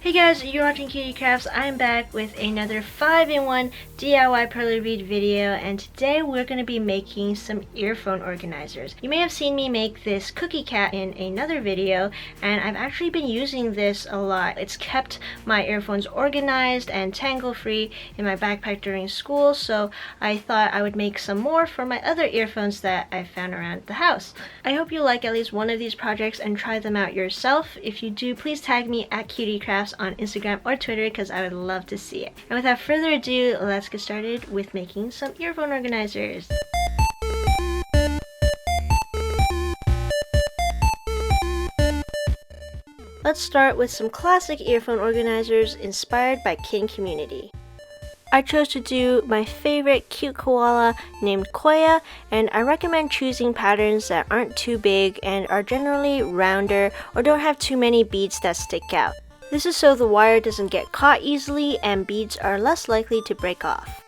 Hey guys, you're watching QDCrafts. I'm back with another 5-in-1 DIY Perler bead video, and today we're going to be making some earphone organizers. You may have seen me make this cookie cat in another video, and I've actually been using this a lot. It's kept my earphones organized and tangle-free in my backpack during school, so I thought I would make some more for my other earphones that I found around the house. I hope you like at least one of these projects and try them out yourself. If you do, please tag me at QDCrafts on Instagram or Twitter because I would love to see it. And without further ado, let's get started with making some earphone organizers. Let's start with some classic earphone organizers inspired by Kin Community. I chose to do my favorite cute koala named Koya, and I recommend choosing patterns that aren't too big and are generally rounder or don't have too many beads that stick out. This is so the wire doesn't get caught easily and beads are less likely to break off.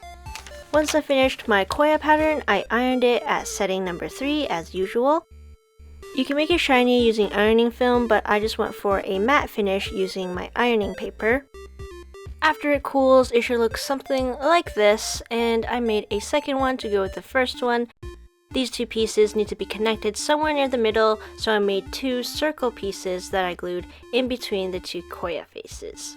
Once I finished my Koya pattern, I ironed it at setting number 3 as usual. You can make it shiny using ironing film, but I just went for a matte finish using my ironing paper. After it cools, it should look something like this, and I made a second one to go with the first one. These two pieces need to be connected somewhere near the middle, so I made two circle pieces that I glued in between the two Koya faces.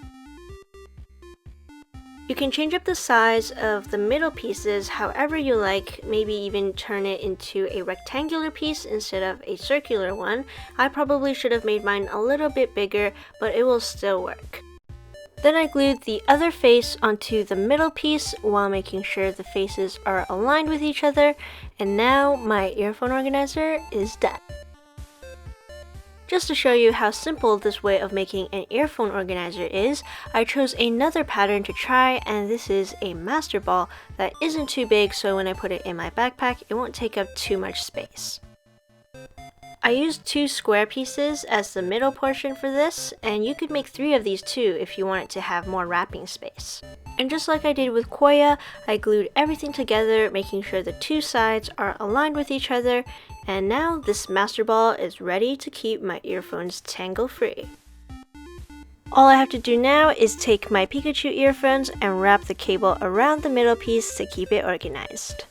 You can change up the size of the middle pieces however you like, maybe even turn it into a rectangular piece instead of a circular one. I probably should have made mine a little bit bigger, but it will still work. Then I glued the other face onto the middle piece while making sure the faces are aligned with each other, and now my earphone organizer is done. Just to show you how simple this way of making an earphone organizer is, I chose another pattern to try, and this is a master ball that isn't too big, so when I put it in my backpack, it won't take up too much space. I used two square pieces as the middle portion for this, and you could make 3 of these too if you want it to have more wrapping space. And just like I did with Koya, I glued everything together, making sure the two sides are aligned with each other, and now this master ball is ready to keep my earphones tangle-free. All I have to do now is take my Pikachu earphones and wrap the cable around the middle piece to keep it organized.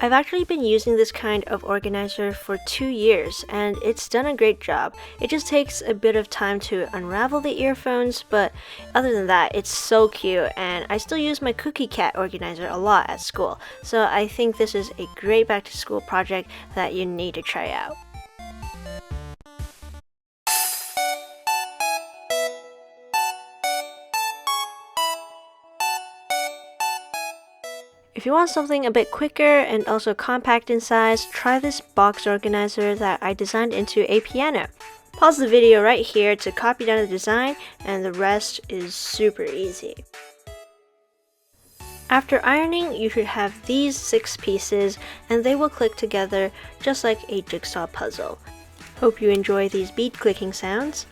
I've actually been using this kind of organizer for 2 years, and it's done a great job. It just takes a bit of time to unravel the earphones, but other than that, it's so cute, and I still use my cookie cat organizer a lot at school, so I think this is a great back-to-school project that you need to try out. If you want something a bit quicker and also compact in size, try this box organizer that I designed into a piano. Pause the video right here to copy down the design, and the rest is super easy. After ironing, you should have these 6 pieces, and they will click together just like a jigsaw puzzle. Hope you enjoy these bead clicking sounds.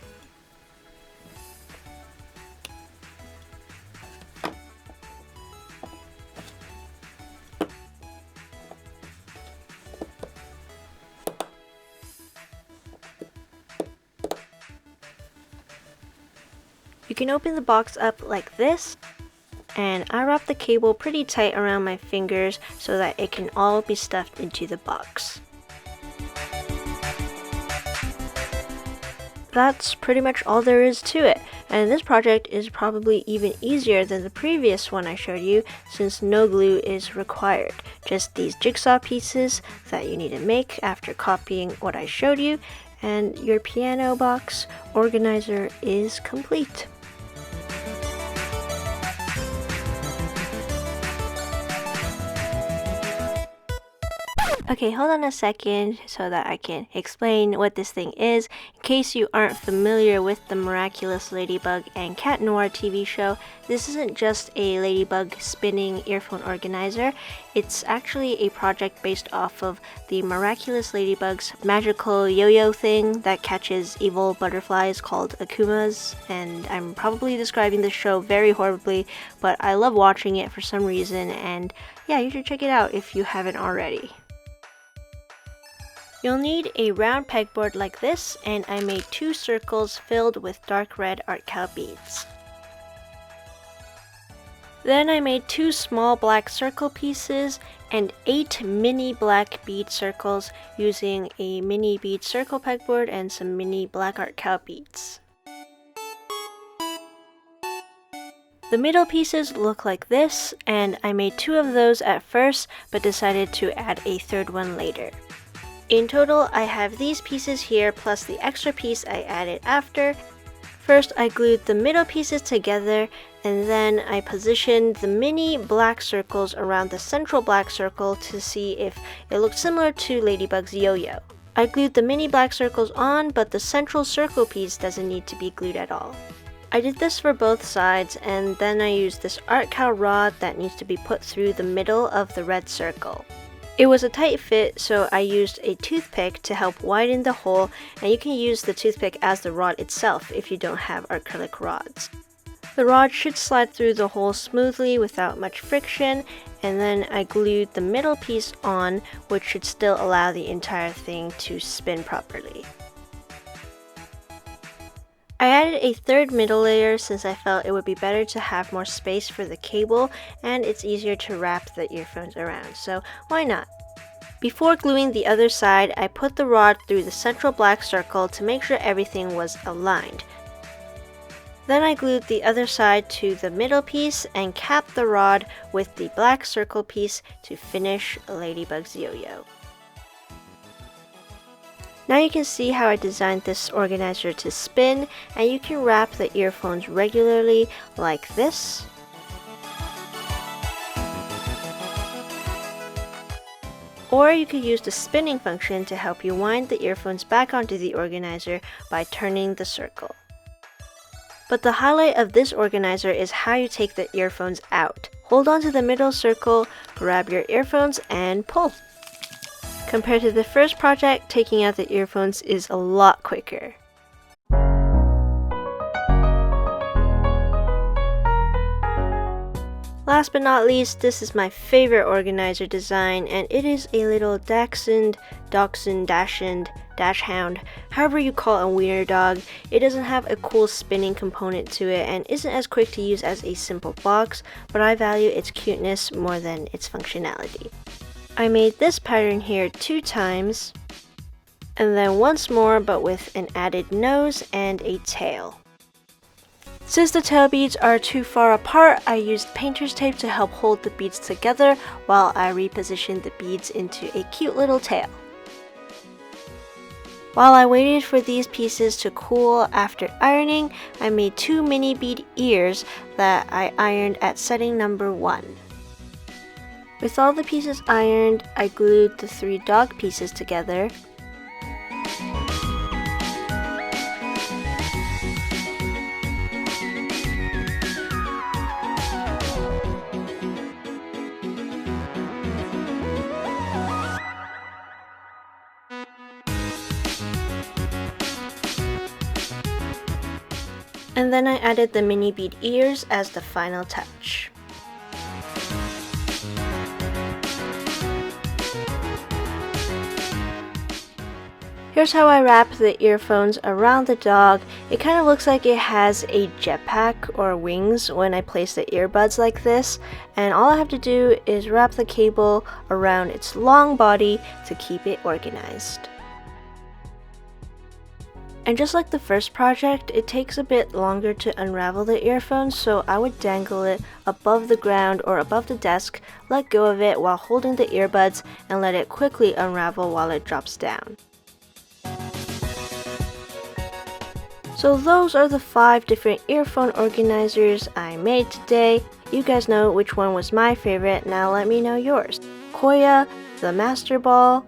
You can open the box up like this, and I wrap the cable pretty tight around my fingers so that it can all be stuffed into the box. That's pretty much all there is to it, and this project is probably even easier than the previous one I showed you since no glue is required. Just these jigsaw pieces that you need to make after copying what I showed you, and your piano box organizer is complete. Okay, hold on a second so that I can explain what this thing is. In case you aren't familiar with the Miraculous Ladybug and Cat Noir TV show, this isn't just a ladybug spinning earphone organizer. It's actually a project based off of the Miraculous Ladybug's magical yo-yo thing that catches evil butterflies called akumas, and I'm probably describing the show very horribly, but I love watching it for some reason, and yeah, you should check it out if you haven't already. You'll need a round pegboard like this, and I made 2 circles filled with dark red art cow beads. Then I made 2 small black circle pieces and 8 mini black bead circles using a mini bead circle pegboard and some mini black art cow beads. The middle pieces look like this, and I made 2 of those at first but decided to add a 3rd one later. In total, I have these pieces here plus the extra piece I added after. First, I glued the middle pieces together, and then I positioned the mini black circles around the central black circle to see if it looked similar to Ladybug's yo-yo. I glued the mini black circles on, but the central circle piece doesn't need to be glued at all. I did this for both sides, and then I used this art cow rod that needs to be put through the middle of the red circle. It was a tight fit, so I used a toothpick to help widen the hole, and you can use the toothpick as the rod itself if you don't have acrylic rods. The rod should slide through the hole smoothly without much friction, and then I glued the middle piece on, which should still allow the entire thing to spin properly. I added a 3rd middle layer since I felt it would be better to have more space for the cable, and it's easier to wrap the earphones around, so why not? Before gluing the other side, I put the rod through the central black circle to make sure everything was aligned. Then I glued the other side to the middle piece and capped the rod with the black circle piece to finish Ladybug's yo-yo. Now you can see how I designed this organizer to spin, and you can wrap the earphones regularly like this. Or you could use the spinning function to help you wind the earphones back onto the organizer by turning the circle. But the highlight of this organizer is how you take the earphones out. Hold on to the middle circle, grab your earphones, and pull. Compared to the first project, taking out the earphones is a lot quicker. Last but not least, this is my favorite organizer design, and it is a little dachshund, dachshund, however you call a wiener dog. It doesn't have a cool spinning component to it and isn't as quick to use as a simple box, but I value its cuteness more than its functionality. I made this pattern here 2 times, and then once more but with an added nose and a tail. Since the tail beads are too far apart, I used painter's tape to help hold the beads together while I repositioned the beads into a cute little tail. While I waited for these pieces to cool after ironing, I made 2 mini bead ears that I ironed at setting number 1. With all the pieces ironed, I glued the 3 dog pieces together. And then I added the mini bead ears as the final touch. Here's how I wrap the earphones around the dog. It kind of looks like it has a jetpack or wings when I place the earbuds like this, and all I have to do is wrap the cable around its long body to keep it organized. And just like the first project, it takes a bit longer to unravel the earphones, so I would dangle it above the ground or above the desk, let go of it while holding the earbuds, and let it quickly unravel while it drops down. So those are the 5 different earphone organizers I made today. You guys know which one was my favorite, now let me know yours. Koya, the Master Ball,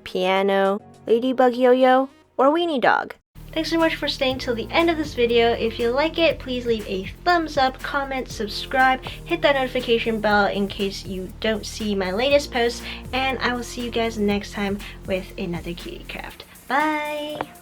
Piano, Ladybug Yo-Yo, or Weenie Dog. Thanks so much for staying till the end of this video. If you like it, please leave a thumbs up, comment, subscribe, hit that notification bell in case you don't see my latest posts, and I will see you guys next time with another QDCraft. Bye!